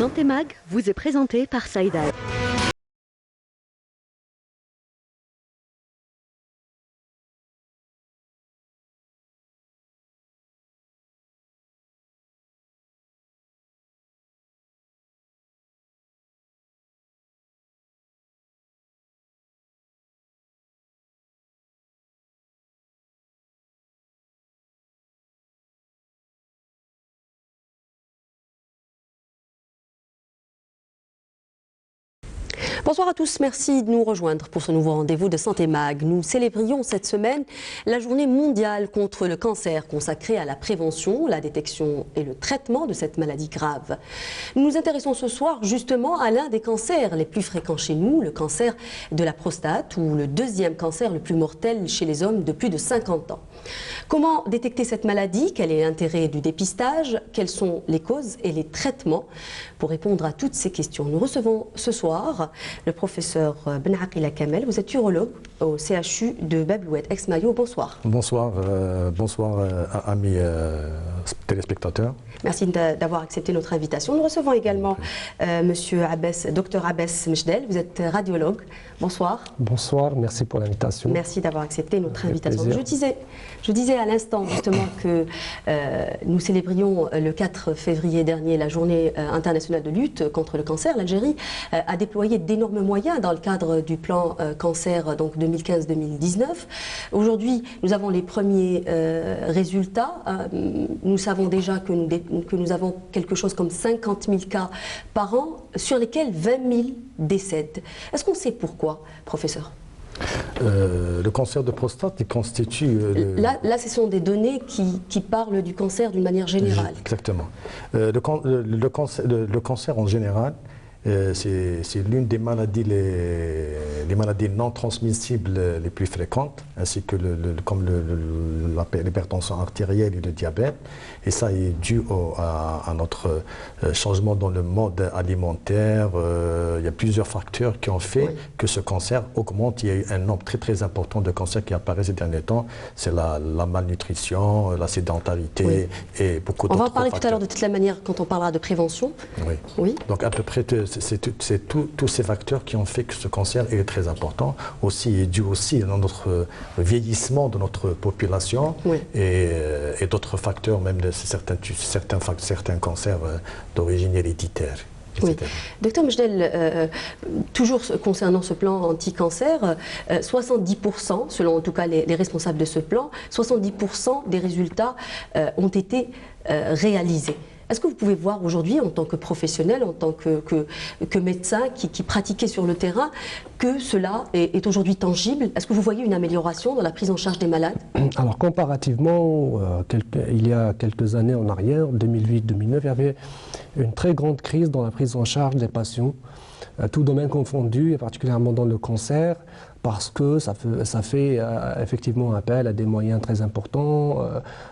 Santé Mag vous est présenté par Saïda. Bonsoir à tous, merci de nous rejoindre pour ce nouveau rendez-vous de Santé Mag. Nous célébrions cette semaine la journée mondiale contre le cancer consacrée à la prévention, la détection et le traitement de cette maladie grave. Nous nous intéressons ce soir justement à l'un des cancers les plus fréquents chez nous, le cancer de la prostate ou le deuxième cancer le plus mortel chez les hommes de plus de 50 ans. Comment détecter cette maladie? Quel est l'intérêt du dépistage? Quelles sont les causes et les traitements? Pour répondre à toutes ces questions, nous recevons ce soir le professeur Benaqila Kamel. Vous êtes urologue au CHU de Bab-Loued, Aix-Mayo. Bonsoir. Bonsoir, amis téléspectateurs. Merci d'avoir accepté notre invitation. Nous recevons également Monsieur Abbas, Dr Abbas Mchdel. Vous êtes radiologue. Bonsoir. Bonsoir, merci pour l'invitation. Merci d'avoir accepté notre invitation. Je disais à l'instant justement que nous célébrions le 4 février dernier la journée internationale de lutte contre le cancer. L'Algérie a déployé d'énormes moyens dans le cadre du plan cancer donc 2015-2019. Aujourd'hui, nous avons les premiers résultats. Nous savons déjà que nous avons quelque chose comme 50 000 cas par an, sur lesquels 20 000 décèdent. Est-ce qu'on sait pourquoi, professeur? Le cancer de prostate il constitue... Là, ce sont des données qui parlent du cancer d'une manière générale. Exactement. Le cancer en général, c'est l'une des maladies, les maladies non transmissibles les plus fréquentes, ainsi que comme l'hypertension artérielle et le diabète. Et ça est dû à notre changement dans le mode alimentaire. Il y a plusieurs facteurs qui ont fait que ce cancer augmente. Il y a eu un nombre très important de cancers qui apparaissent ces derniers temps. C'est la malnutrition, la sédentarité et beaucoup d'autres facteurs. On va en parler tout à l'heure de toute la manière quand on parlera de prévention. Oui. Donc à peu près, c'est tous ces facteurs qui ont fait que ce cancer est très important. Aussi, il est dû aussi à notre vieillissement de notre population et d'autres facteurs, même de certains cancers d'origine héréditaire. Oui. Docteur Mchdel, toujours concernant ce plan anti-cancer, 70%, selon en tout cas les responsables de ce plan, 70% des résultats ont été réalisés. Est-ce que vous pouvez voir aujourd'hui, en tant que professionnel, en tant que médecin qui pratiquait sur le terrain, que cela est aujourd'hui tangible? Est-ce que vous voyez une amélioration dans la prise en charge des malades? Alors comparativement, il y a quelques années en arrière, 2008-2009, il y avait une très grande crise dans la prise en charge des patients, tout domaine confondu, et particulièrement dans le cancer, parce que ça fait effectivement appel à des moyens très importants,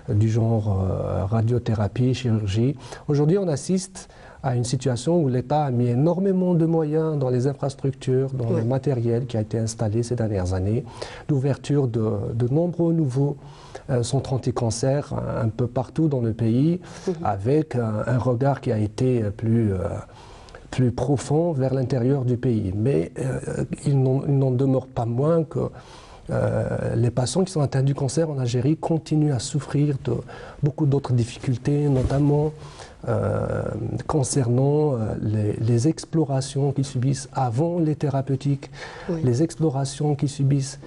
du genre radiothérapie, chirurgie. Aujourd'hui, on assiste à une situation où l'État a mis énormément de moyens dans les infrastructures, dans le matériel qui a été installé ces dernières années, l'ouverture de nombreux nouveaux centres anti-cancer un peu partout dans le pays, avec un regard qui a été plus profond vers l'intérieur du pays. Mais il n'en demeure pas moins que les patients qui sont atteints du cancer en Algérie continuent à souffrir de beaucoup d'autres difficultés, notamment concernant les explorations qu'ils subissent avant les thérapeutiques, les explorations qu'ils subissent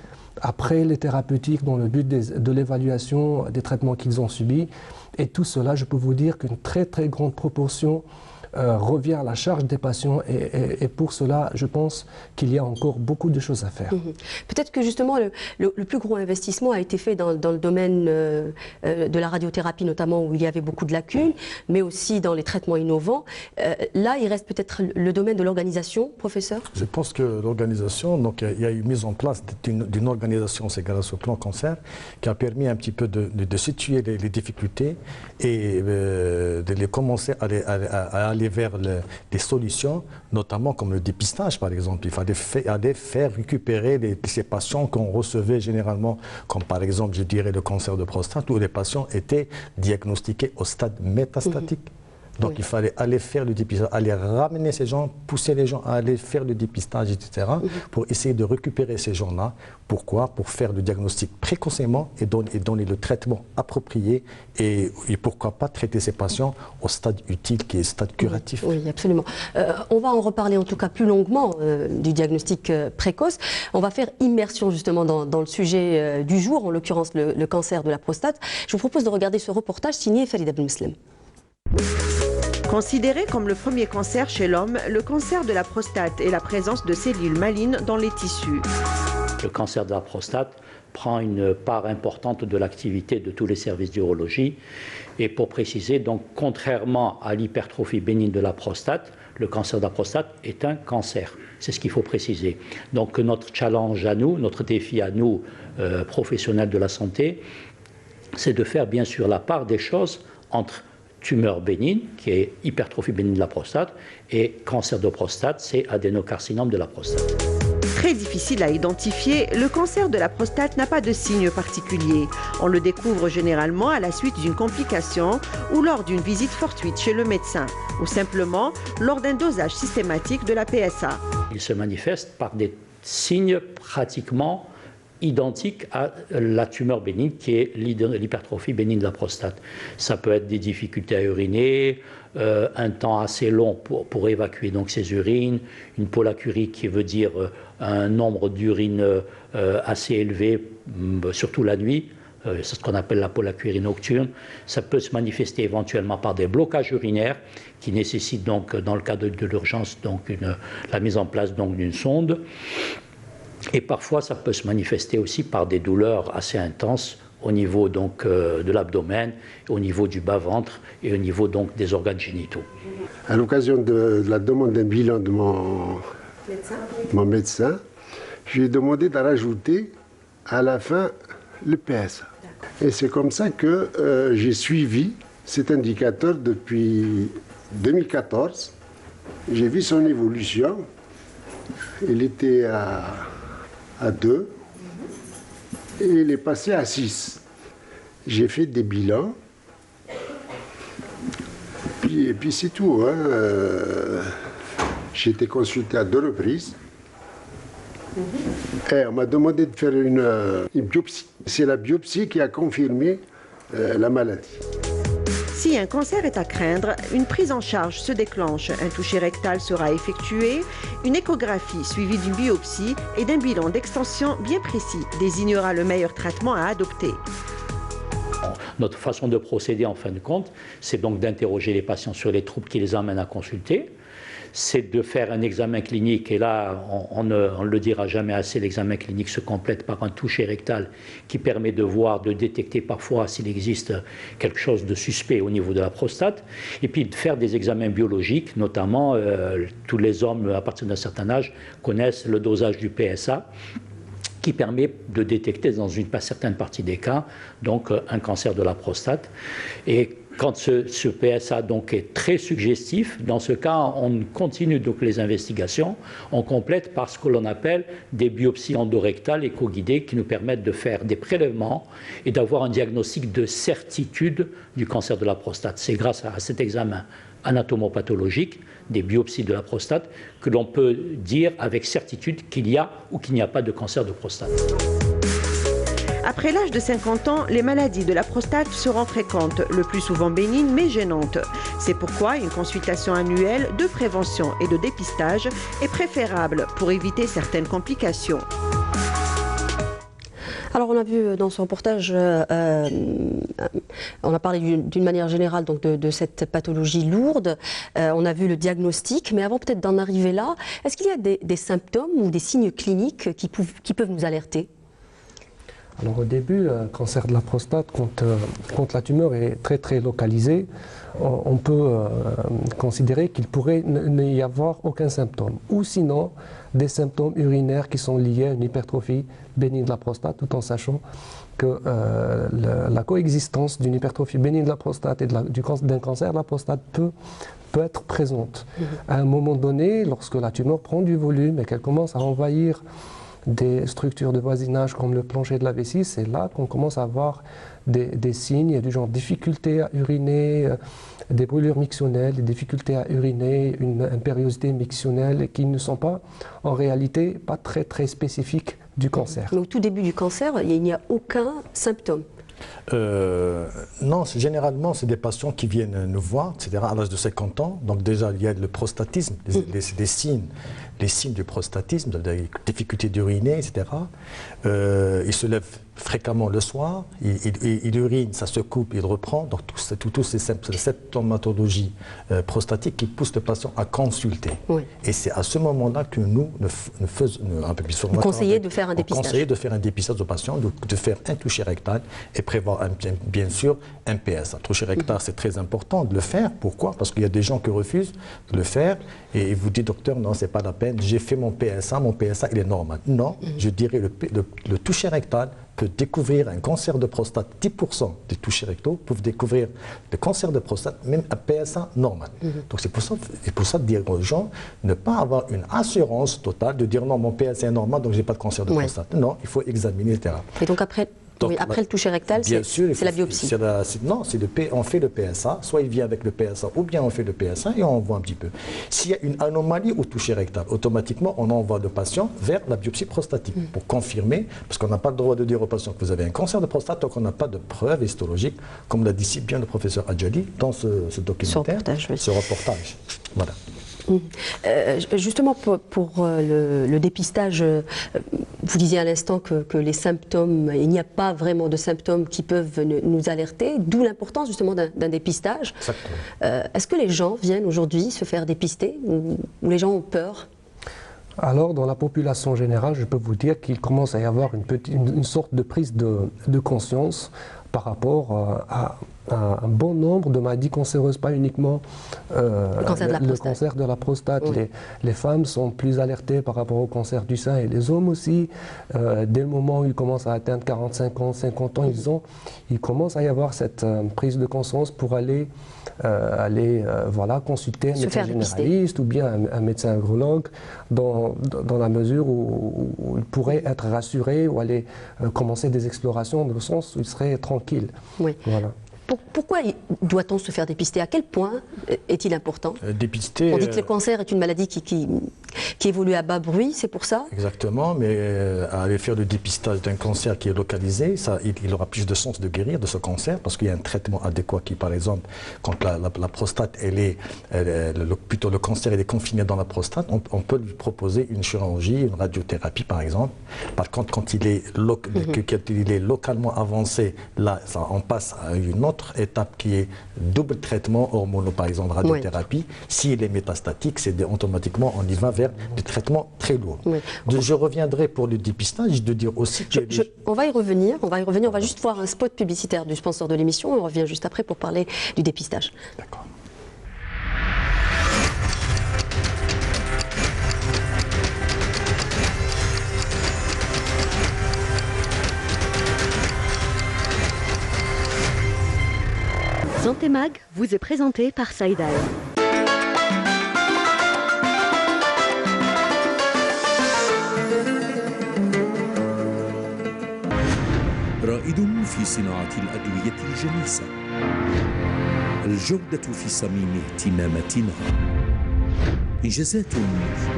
après les thérapeutiques dans le but de l'évaluation des traitements qu'ils ont subis. Et tout cela, je peux vous dire qu'une très grande proportion revient à la charge des patients et pour cela, je pense qu'il y a encore beaucoup de choses à faire. Peut-être que justement le plus gros investissement a été fait dans le domaine de la radiothérapie notamment, où il y avait beaucoup de lacunes, mais aussi dans les traitements innovants. Là, il reste peut-être le domaine de l'organisation, professeur? Je pense que l'organisation, donc il y a eu mise en place d'une organisation, c'est grâce au plan cancer, qui a permis un petit peu de situer les difficultés et de les commencer à aller vers des solutions, notamment comme le dépistage par exemple. Il fallait faire récupérer ces patients qu'on recevait généralement, comme par exemple, je dirais, le cancer de prostate, où les patients étaient diagnostiqués au stade métastatique. Donc Oui. il fallait aller faire le dépistage, aller ramener ces gens, pousser les gens à aller faire le dépistage, etc., pour essayer de récupérer ces gens-là. Pourquoi? Pour faire le diagnostic précocement et donner le traitement approprié et pourquoi pas traiter ces patients au stade utile qui est le stade curatif. Oui, absolument. On va en reparler en tout cas plus longuement du diagnostic précoce. On va faire immersion justement dans le sujet du jour, en l'occurrence le cancer de la prostate. Je vous propose de regarder ce reportage signé Falida Benmouslem. Considéré comme le premier cancer chez l'homme, le cancer de la prostate est la présence de cellules malignes dans les tissus. Le cancer de la prostate prend une part importante de l'activité de tous les services d'urologie. Et pour préciser, donc, contrairement à l'hypertrophie bénigne de la prostate, le cancer de la prostate est un cancer. C'est ce qu'il faut préciser. Donc notre challenge à nous, notre défi à nous, professionnels de la santé, c'est de faire bien sûr la part des choses entre tumeur bénigne, qui est hypertrophie bénigne de la prostate, et cancer de prostate, c'est adénocarcinome de la prostate. Très difficile à identifier, le cancer de la prostate n'a pas de signes particuliers. On le découvre généralement à la suite d'une complication ou lors d'une visite fortuite chez le médecin, ou simplement lors d'un dosage systématique de la PSA. Il se manifeste par des signes pratiquement identique à la tumeur bénigne qui est l'hypertrophie bénigne de la prostate. Ça peut être des difficultés à uriner, un temps assez long pour évacuer donc ces urines, une polacurie qui veut dire un nombre d'urines assez élevé, surtout la nuit. C'est ce qu'on appelle la polacurie nocturne. Ça peut se manifester éventuellement par des blocages urinaires qui nécessitent donc, dans le cas de l'urgence, donc la mise en place donc d'une sonde. Et parfois, ça peut se manifester aussi par des douleurs assez intenses au niveau donc, de l'abdomen, au niveau du bas-ventre et au niveau donc, des organes génitaux. À l'occasion de la demande d'un bilan de mon médecin, je lui ai demandé de rajouter à la fin le PSA. Et c'est comme ça que j'ai suivi cet indicateur depuis 2014. J'ai vu son évolution. Il était à 2 et il est passé à 6. J'ai fait des bilans et puis c'est tout. Hein. J'ai été consulté à 2 reprises et on m'a demandé de faire une biopsie. C'est la biopsie qui a confirmé la maladie. Si un cancer est à craindre, une prise en charge se déclenche. Un toucher rectal sera effectué, une échographie suivie d'une biopsie et d'un bilan d'extension bien précis désignera le meilleur traitement à adopter. Notre façon de procéder, en fin de compte, c'est donc d'interroger les patients sur les troubles qui les amènent à consulter. C'est de faire un examen clinique, et là, on ne le dira jamais assez, l'examen clinique se complète par un toucher rectal qui permet de voir, de détecter parfois s'il existe quelque chose de suspect au niveau de la prostate, et puis de faire des examens biologiques, notamment tous les hommes à partir d'un certain âge connaissent le dosage du PSA, qui permet de détecter dans une certaine partie des cas donc un cancer de la prostate. Et quand ce PSA donc est très suggestif, dans ce cas, on continue donc les investigations, on complète par ce que l'on appelle des biopsies endorectales éco-guidées qui nous permettent de faire des prélèvements et d'avoir un diagnostic de certitude du cancer de la prostate. C'est grâce à cet examen anatomopathologique, des biopsies de la prostate, que l'on peut dire avec certitude qu'il y a ou qu'il n'y a pas de cancer de prostate. Après l'âge de 50 ans, les maladies de la prostate seront fréquentes, le plus souvent bénignes mais gênantes. C'est pourquoi une consultation annuelle de prévention et de dépistage est préférable pour éviter certaines complications. Alors on a vu dans ce reportage, on a parlé d'une manière générale donc de cette pathologie lourde, on a vu le diagnostic, mais avant peut-être d'en arriver là, est-ce qu'il y a des symptômes ou des signes cliniques qui peuvent nous alerter ? Alors au début, le cancer de la prostate, quand la tumeur est très localisée, on peut considérer qu'il pourrait n'y avoir aucun symptôme. Ou sinon, des symptômes urinaires qui sont liés à une hypertrophie bénigne de la prostate, tout en sachant que la coexistence d'une hypertrophie bénigne de la prostate et d'un cancer de la prostate peut être présente. À un moment donné, lorsque la tumeur prend du volume et qu'elle commence à envahir des structures de voisinage comme le plancher de la vessie, c'est là qu'on commence à avoir des signes du genre difficulté à uriner, des brûlures mictionnelles, des difficultés à uriner, une impériosité mictionnelle qui ne sont pas, en réalité, pas très spécifiques du cancer. Mais au tout début du cancer, il n'y a aucun symptôme. Non, généralement, c'est des patients qui viennent nous voir, etc., à l'âge de 50 ans. Donc déjà, il y a le prostatisme, des signes, les signes du prostatisme, des difficultés d'uriner, etc. Il se lève fréquemment le soir, il urine, ça se coupe, il reprend. Donc toutes ces symptomatologies prostatiques qui poussent le patient à consulter. Oui. Et c'est à ce moment-là que nous faisons un peu plus sur conseiller de faire un dépistage. Conseiller de faire un dépistage au patient, de faire un toucher rectal et prévoir bien sûr un PSA. Toucher rectal, c'est très important de le faire. Pourquoi? Parce qu'il y a des gens qui refusent de le faire et ils vous disent, docteur, non, c'est pas la peine, j'ai fait mon PSA il est normal. Non, je dirais le toucher rectal peut découvrir un cancer de prostate. 10% des touchés rectaux peuvent découvrir le cancer de prostate, même un PSA normal. Donc c'est pour ça de dire aux gens, ne pas avoir une assurance totale, de dire non, mon PSA est normal, donc je n'ai pas de cancer de prostate. Non, il faut examiner, etc. Et donc après le toucher rectal, c'est la biopsie. Non, on fait le PSA, soit il vient avec le PSA, ou bien on fait le PSA et on voit un petit peu. S'il y a une anomalie au toucher rectal, automatiquement, on envoie le patient vers la biopsie prostatique pour confirmer, parce qu'on n'a pas le droit de dire au patient que vous avez un cancer de prostate tant qu'on n'a pas de preuves histologiques, comme l'a dit si bien le professeur Adjali dans ce documentaire, ce reportage. Voilà. Justement, pour le dépistage, vous disiez à l'instant que les symptômes, il n'y a pas vraiment de symptômes qui peuvent nous alerter, d'où l'importance justement d'un dépistage. Est-ce que les gens viennent aujourd'hui se faire dépister ou les gens ont peur ? Alors, dans la population générale, je peux vous dire qu'il commence à y avoir une sorte de prise de conscience par rapport à un bon nombre de maladies cancéreuses, pas uniquement le cancer de la prostate. Oui. Les femmes sont plus alertées par rapport au cancer du sein et les hommes aussi. Dès le moment où ils commencent à atteindre 45 ans, 50 ans, il commence à y avoir cette prise de conscience pour aller consulter un médecin généraliste ou bien un médecin urologue dans la mesure où il pourrait être rassuré ou aller commencer des explorations dans le sens où il serait tranquille. Oui. Voilà. Pourquoi doit-on se faire dépister? À quel point est-il important? Dépister. On dit que le cancer est une maladie qui évolue à bas bruit, c'est pour ça? Exactement, mais aller faire le dépistage d'un cancer qui est localisé, il aura plus de chances de guérir de ce cancer parce qu'il y a un traitement adéquat qui, par exemple, quand la prostate, plutôt le cancer est confiné dans la prostate, on peut lui proposer une chirurgie, une radiothérapie par exemple. Par contre, quand il est localement avancé, là, on passe à une autre étape qui est double traitement hormonaux, par exemple radiothérapie. Oui. S'il est métastatique, c'est automatiquement on y va vers des traitements très lourds. Oui. Je reviendrai pour le dépistage, de dire aussi que... On va y revenir, on va juste voir un spot publicitaire du sponsor de l'émission et on revient juste après pour parler du dépistage. D'accord. Santé Mag vous est présenté par Saïda. رائد في صناعة الأدوية الجنيسة، الجودة في صميم اهتماماتنا، إنجازات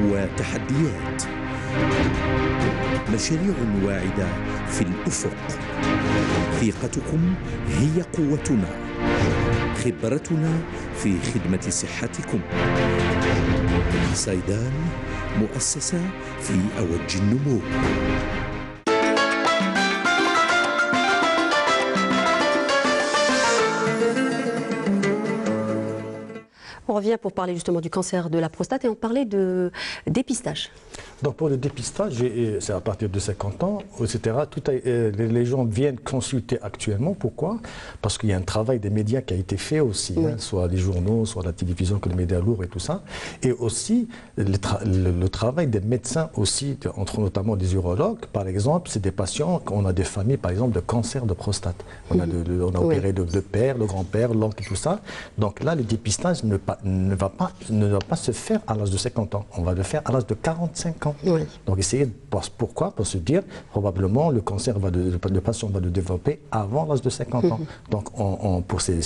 وتحديات، مشاريع واعدة في الأفق. ثقتكم هي قوتنا، خبرتنا في خدمة صحتكم. سايدان، مؤسسة في أوج النمو. On revient pour parler justement du cancer de la prostate et on parlait de dépistage. Donc pour le dépistage, c'est à partir de 50 ans, etc. Les gens viennent consulter actuellement. Pourquoi? Parce qu'il y a un travail des médias qui a été fait aussi, oui. Soit les journaux, soit la télévision, que les médias lourds et tout ça. Et aussi le travail des médecins aussi, entre notamment des urologues. Par exemple, c'est des patients, on a des familles par exemple de cancer de prostate. On a opéré le père, le grand-père, l'oncle et tout ça. Donc là, le dépistage ne va pas se faire à l'âge de 50 ans. On va le faire à l'âge de 45 ans. Oui. Donc essayer, pourquoi? Pour se dire, probablement, le cancer, le patient va le développer avant l'âge de 50 ans. Donc pour ces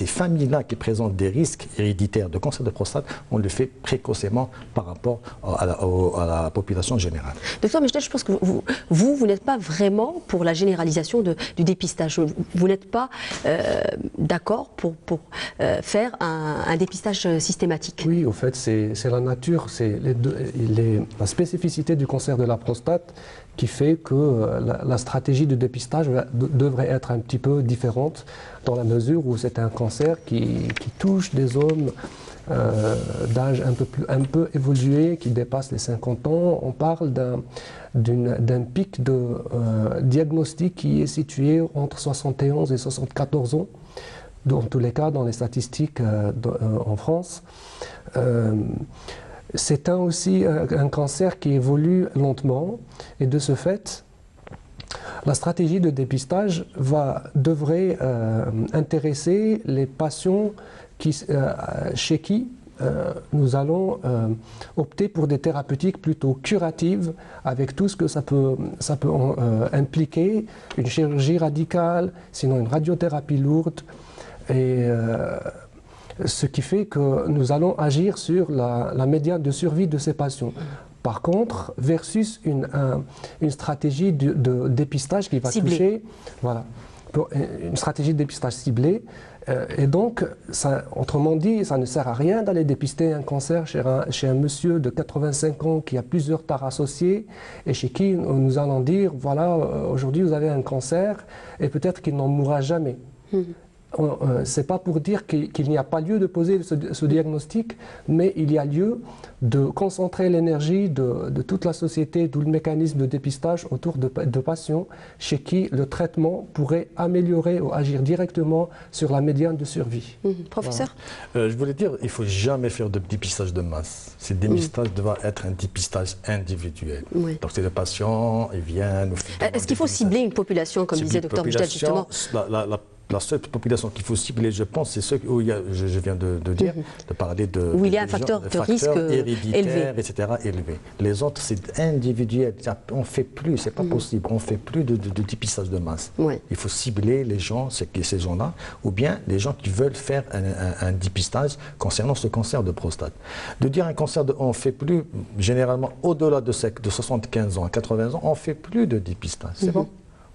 familles-là qui présentent des risques héréditaires de cancer de prostate, on le fait précocement par rapport à la population générale. Docteur Mechtel, je pense que vous n'êtes pas vraiment pour la généralisation du dépistage. Vous n'êtes pas d'accord pour faire un dépistage systématique. Oui, au fait, c'est la nature, c'est la spécificité du cancer de la prostate qui fait que la stratégie de dépistage devrait être un petit peu différente dans la mesure où c'est un cancer qui touche des hommes d'âge un peu évolué, qui dépasse les 50 ans. On parle d'un pic de diagnostic qui est situé entre 71 et 74 ans, dans tous les cas dans les statistiques en France. C'est aussi un cancer qui évolue lentement et de ce fait, la stratégie de dépistage devrait intéresser les patients chez qui nous allons opter pour des thérapeutiques plutôt curatives avec tout ce que ça peut impliquer, une chirurgie radicale, sinon une radiothérapie lourde. Et ce qui fait que nous allons agir sur la médiane de survie de ces patients. Par contre, versus une stratégie de dépistage qui va toucher, voilà, une stratégie de dépistage ciblée. Et donc, autrement dit, ça ne sert à rien d'aller dépister un cancer chez un monsieur de 85 ans qui a plusieurs tares associées et chez qui nous allons dire, voilà, aujourd'hui vous avez un cancer et peut-être qu'il n'en mourra jamais. Ce n'est pas pour dire qu'il n'y a pas lieu de poser ce diagnostic, mais il y a lieu de concentrer l'énergie de toute la société, d'où le mécanisme de dépistage autour de patients chez qui le traitement pourrait améliorer ou agir directement sur la médiane de survie. Professeur, je voulais dire, il ne faut jamais faire de dépistage de masse. Ce dépistage doit être un dépistage individuel. Donc c'est le patient, il vient... Est-ce qu'il faut cibler une population, comme disait Dr Mechtel, justement? La seule population qu'il faut cibler, je pense, c'est ceux où je viens de dire, de parler de... Où il y a un facteur de risque héréditaire, etc., élevé. Les autres, c'est individuel. On ne fait plus, c'est pas possible, on ne fait plus de dépistage de masse. Il faut cibler les gens, ces gens-là, ou bien les gens qui veulent faire un dépistage concernant ce cancer de prostate. De dire un cancer, on ne fait plus, généralement, au-delà de 75 ans à 80 ans, on ne fait plus de dépistage. C'est bon.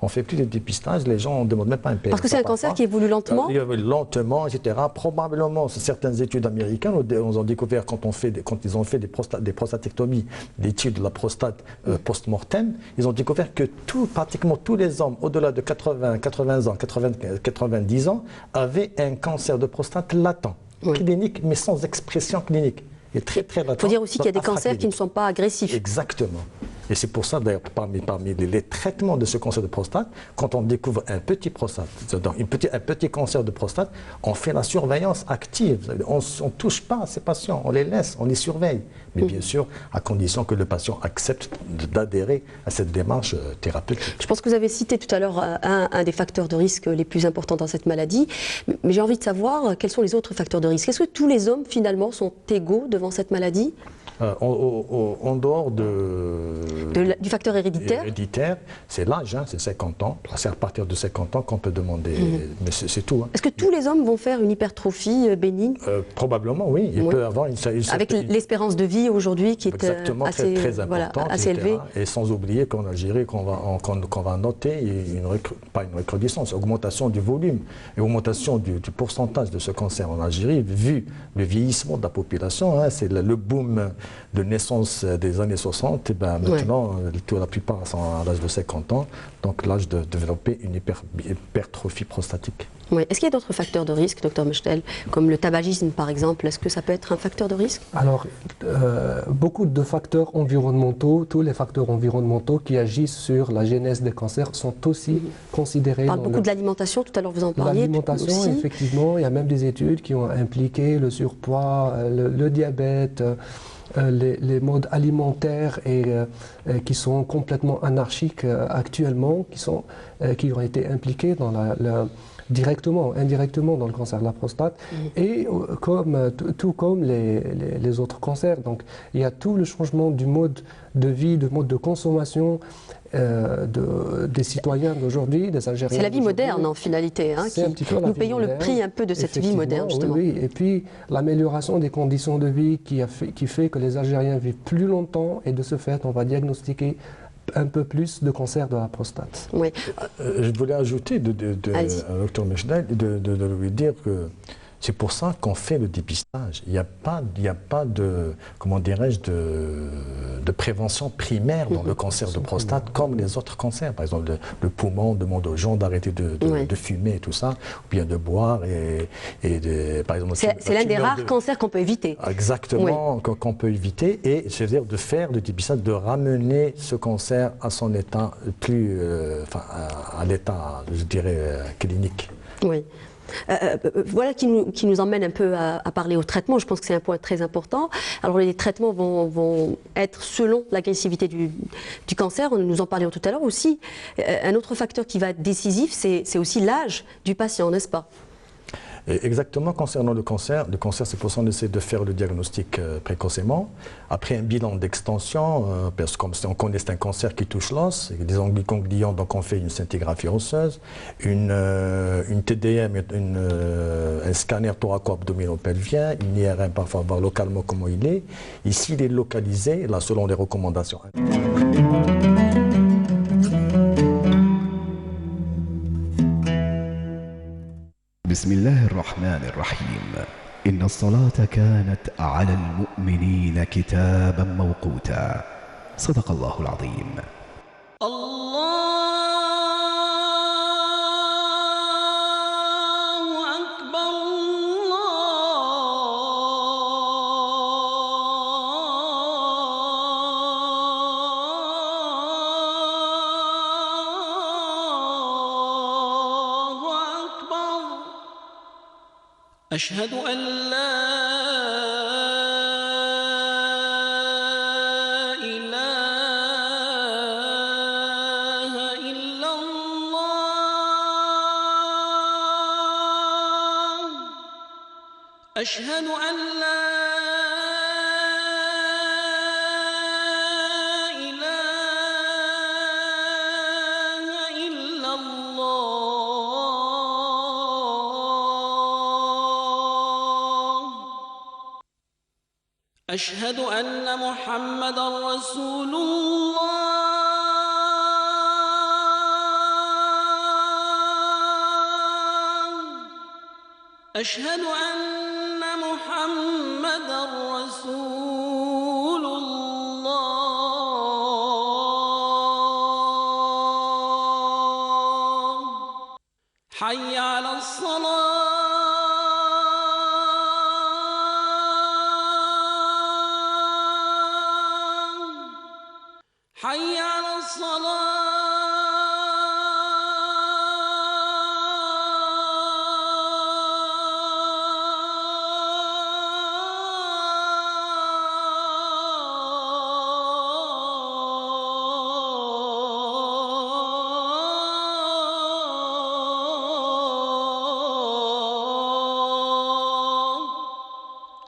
On ne fait plus de dépistage, les gens ne demandent même pas un PSA. Parce que c'est un cancer qui évolue lentement lentement, etc. Probablement, certaines études américaines ont découvert, quand ils ont fait des prostatectomies, l'étude de la prostate post-mortem, ils ont découvert que pratiquement tous les hommes au-delà de 80 ans, 90 ans, avaient un cancer de prostate latent, clinique, mais sans expression clinique. Il faut dire aussi qu'il y a des cancers qui ne sont pas agressifs. Exactement. Et c'est pour ça, d'ailleurs, parmi les traitements de ce cancer de prostate, quand on découvre un petit cancer de prostate, on fait la surveillance active. On ne touche pas à ces patients, on les laisse, on les surveille. Mais bien sûr, à condition que le patient accepte d'adhérer à cette démarche thérapeutique. Je pense que vous avez cité tout à l'heure un des facteurs de risque les plus importants dans cette maladie. Mais j'ai envie de savoir quels sont les autres facteurs de risque. Est-ce que tous les hommes, finalement, sont égaux devant cette maladie ? En dehors du facteur héréditaire, c'est l'âge, c'est 50 ans. C'est à partir de 50 ans qu'on peut demander, mais c'est tout. Est-ce que tous les hommes vont faire une hypertrophie bénigne? Probablement, oui. Il peut avoir avec l'espérance de vie aujourd'hui qui est assez, très importante, assez élevée. Et sans oublier qu'en Algérie, qu'on va noter pas une recrudescence, augmentation du volume et augmentation du pourcentage de ce cancer en Algérie, vu le vieillissement de la population. C'est le boom de naissance des années 60, et maintenant, la plupart sont à l'âge de 50 ans, donc l'âge de développer une hypertrophie prostatique. Est-ce qu'il y a d'autres facteurs de risque, Dr Mechtel, comme le tabagisme par exemple? Est-ce que ça peut être un facteur de risque? Alors, beaucoup de facteurs environnementaux, tous les facteurs environnementaux qui agissent sur la genèse des cancers sont aussi considérés. On parle beaucoup de l'alimentation, tout à l'heure vous en parliez. L'alimentation, effectivement, il y a même des études qui ont impliqué le surpoids, le diabète, les modes alimentaires qui sont complètement anarchiques actuellement, qui ont été impliqués dans directement, indirectement dans le cancer de la prostate, et tout comme les autres cancers. Donc il y a tout le changement du mode de vie, de mode de consommation des citoyens d'aujourd'hui, des Algériens. C'est la vie moderne en finalité, hein, nous payons le prix un peu de cette vie moderne justement. Oui, et puis l'amélioration des conditions de vie qui fait que les Algériens vivent plus longtemps et de ce fait on va diagnostiquer un peu plus de cancer de la prostate. Oui. Je voulais ajouter à Dr Mechdel de lui dire que c'est pour ça qu'on fait le dépistage. Il n'y a pas de, comment dirais-je, de prévention primaire dans le cancer de prostate comme les autres cancers. Par exemple, le poumon, on demande aux gens d'arrêter de fumer et tout ça, ou bien de boire. Par exemple, c'est l'un des rares cancers qu'on peut éviter. Exactement, qu'on peut éviter. Et c'est-à-dire de faire le dépistage, de ramener ce cancer à son état plus, à l'état, je dirais, clinique. Oui. Voilà qui nous emmène un peu à parler au traitement. Je pense que c'est un point très important. Alors les traitements vont être selon l'agressivité du cancer, nous en parlions tout à l'heure aussi. Un autre facteur qui va être décisif, c'est aussi l'âge du patient, n'est-ce pas? Exactement, concernant le cancer, c'est pour ça qu'on essaie de faire le diagnostic précocement. Après un bilan d'extension, parce que comme on connaît c'est un cancer qui touche l'os, des ganglions, donc on fait une scintigraphie osseuse, une TDM, un scanner thoraco-abdominopelvien, une IRM parfois voir localement comment il est. Ici, il est localisé, là selon les recommandations. بسم الله الرحمن الرحيم إن الصلاة كانت على المؤمنين كتابا موقوتا صدق الله العظيم. أشهد أن لا إله إلا الله أشهد أن لا أشهد أن محمدًا رسول الله أشهد أن محمدًا رسول الله حي على الصلاة حي على الصلاة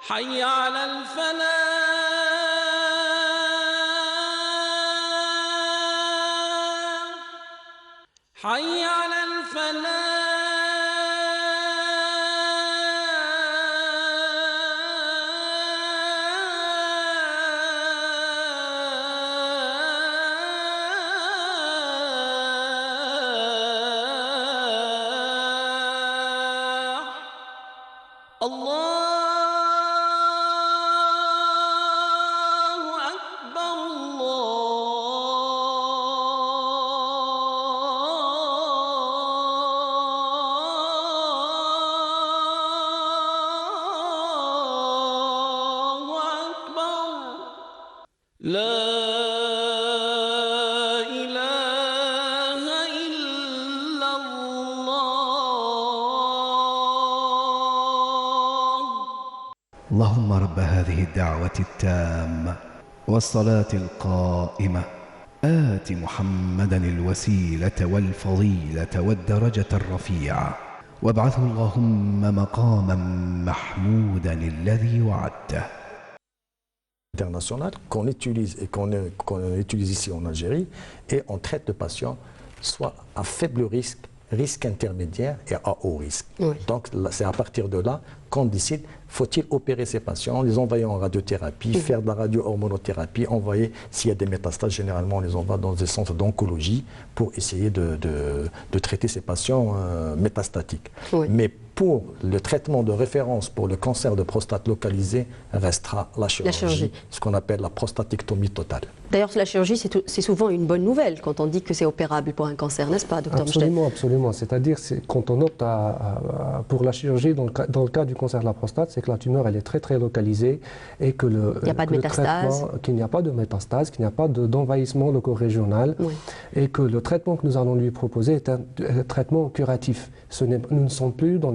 حي على الفلاح حي على الفلاح الله لا إله إلا الله اللهم رب هذه الدعوة التامة والصلاة القائمة آت محمدًا الوسيلة والفضيلة والدرجة الرفيعة وابعثه اللهم مقاما محمودا الذي وعدته. International qu'on utilise et qu'on utilise ici en Algérie, et on traite de patients soit à faible risque, risque intermédiaire et à haut risque. Oui. Donc c'est à partir de là qu'on décide, faut-il opérer ces patients, les envoyer en radiothérapie, faire de la radio-hormonothérapie, envoyer, s'il y a des métastases, généralement on les envoie dans des centres d'oncologie pour essayer de traiter ces patients métastatiques. Oui. Mais pour le traitement de référence pour le cancer de prostate localisé restera la chirurgie. Ce qu'on appelle la prostatectomie totale. D'ailleurs, la chirurgie, c'est souvent une bonne nouvelle quand on dit que c'est opérable pour un cancer, n'est-ce pas, docteur Mechtel? Absolument, absolument. C'est-à-dire, quand on opte pour la chirurgie, dans le cas du cancer de la prostate, c'est que la tumeur, elle est très, très localisée et que il n'y a pas de métastase, qu'il n'y a pas de métastase, qu'il n'y a pas d'envahissement loco-régional, oui. Et que le traitement que nous allons lui proposer est un traitement curatif. Nous ne sommes plus dans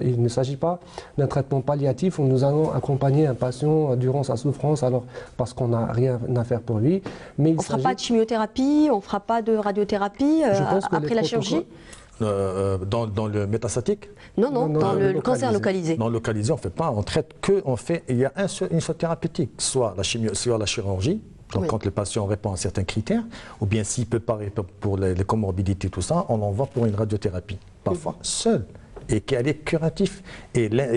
il ne s'agit pas d'un traitement palliatif où nous allons accompagner un patient durant sa souffrance alors parce qu'on n'a rien à faire pour lui. Mais on ne fera pas de chimiothérapie, on ne fera pas de radiothérapie après la chirurgie? Dans le métastatique? Non, dans le cancer localisé. Dans le localisé, on ne fait pas, on traite que, il y a une seule thérapeutique, soit la chirurgie, donc oui. Quand le patient répond à certains critères, ou bien s'il ne peut pas répondre pour les comorbidités, tout ça, on l'envoie pour une radiothérapie, parfois seule, et qu'elle est curative. Et la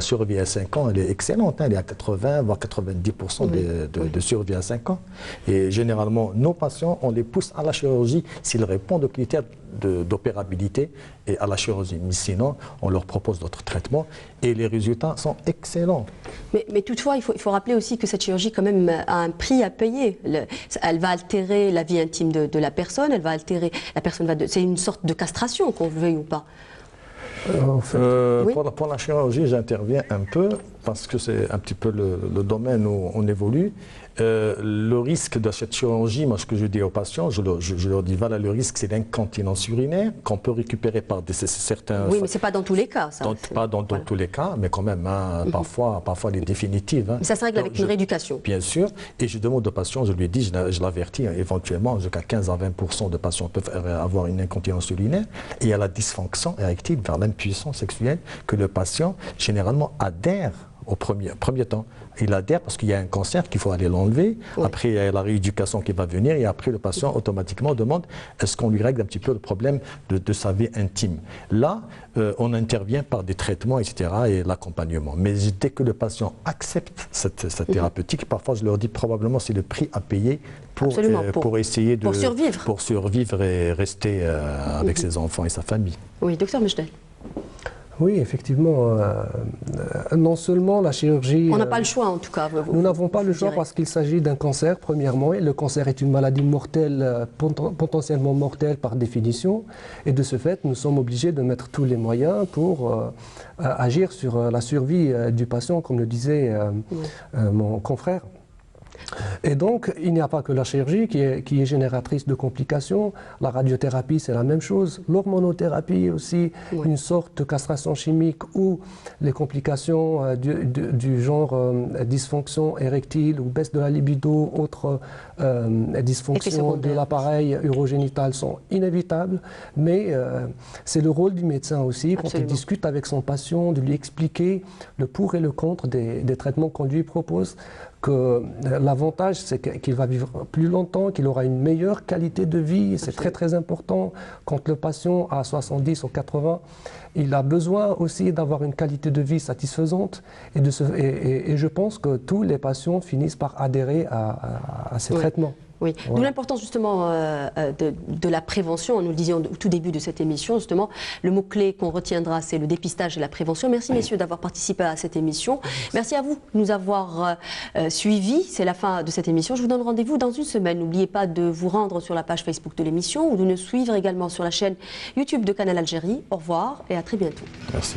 survie à 5 ans, elle est excellente, hein, elle est à 80, voire 90% de survie à 5 ans. Et généralement, nos patients, on les pousse à la chirurgie s'ils répondent aux critères d'opérabilité et à la chirurgie. Mais sinon, on leur propose d'autres traitements et les résultats sont excellents. Mais toutefois, il faut rappeler aussi que cette chirurgie quand même a un prix à payer. Elle va altérer la vie intime de la personne, elle va altérer, la personne va... C'est une sorte de castration, qu'on le veuille ou pas. Oui. Pour la chirurgie, j'interviens un peu parce que c'est un petit peu le domaine où on évolue. Le risque de cette chirurgie, moi ce que je dis aux patients, je leur dis voilà, le risque c'est l'incontinence urinaire qu'on peut récupérer par certains... Oui, mais ce n'est pas dans tous les cas, ça. Pas dans tous les cas, mais quand même, hein, parfois les définitives. Hein. Mais ça se règle avec une rééducation. Bien sûr, et je demande aux patients, je lui dis, je l'avertis, hein, éventuellement jusqu'à 15 à 20% de patients peuvent avoir une incontinence urinaire, et il y a la dysfonction érectile vers l'impuissance sexuelle que le patient généralement adhère au premier temps. Il adhère parce qu'il y a un cancer qu'il faut aller l'enlever. Oui. Après, il y a la rééducation qui va venir et après, le patient automatiquement demande est-ce qu'on lui règle un petit peu le problème de sa vie intime. Là, on intervient par des traitements, etc. et l'accompagnement. Mais dès que le patient accepte cette thérapeutique, parfois je leur dis probablement c'est le prix à payer pour essayer de survivre et rester avec ses enfants et sa famille. Oui, docteur Mechtel. Oui, effectivement, non seulement la chirurgie... On n'a pas le choix en tout cas. Nous n'avons pas le choix parce qu'il s'agit d'un cancer, premièrement, et le cancer est une maladie mortelle, potentiellement mortelle par définition, et de ce fait, nous sommes obligés de mettre tous les moyens pour agir sur la survie du patient, comme le disait mon confrère. Et donc, il n'y a pas que la chirurgie qui est génératrice de complications. La radiothérapie, c'est la même chose. L'hormonothérapie aussi, une sorte de castration chimique où les complications du genre dysfonction érectile ou baisse de la libido, autres dysfonctions de l'appareil urogénital sont inévitables. Mais c'est le rôle du médecin aussi, quand il discute avec son patient, de lui expliquer le pour et le contre des traitements qu'on lui propose, que l'avantage, c'est qu'il va vivre plus longtemps, qu'il aura une meilleure qualité de vie. C'est très très important. Quand le patient a 70 ou 80, il a besoin aussi d'avoir une qualité de vie satisfaisante. Et je pense que tous les patients finissent par adhérer à ces traitements. Oui, d'où l'importance justement de la prévention. Nous le disions au tout début de cette émission, justement, le mot-clé qu'on retiendra, c'est le dépistage et la prévention. Merci messieurs d'avoir participé à cette émission. Merci à vous de nous avoir suivis. C'est la fin de cette émission. Je vous donne rendez-vous dans une semaine. N'oubliez pas de vous rendre sur la page Facebook de l'émission ou de nous suivre également sur la chaîne YouTube de Canal Algérie. Au revoir et à très bientôt. Merci.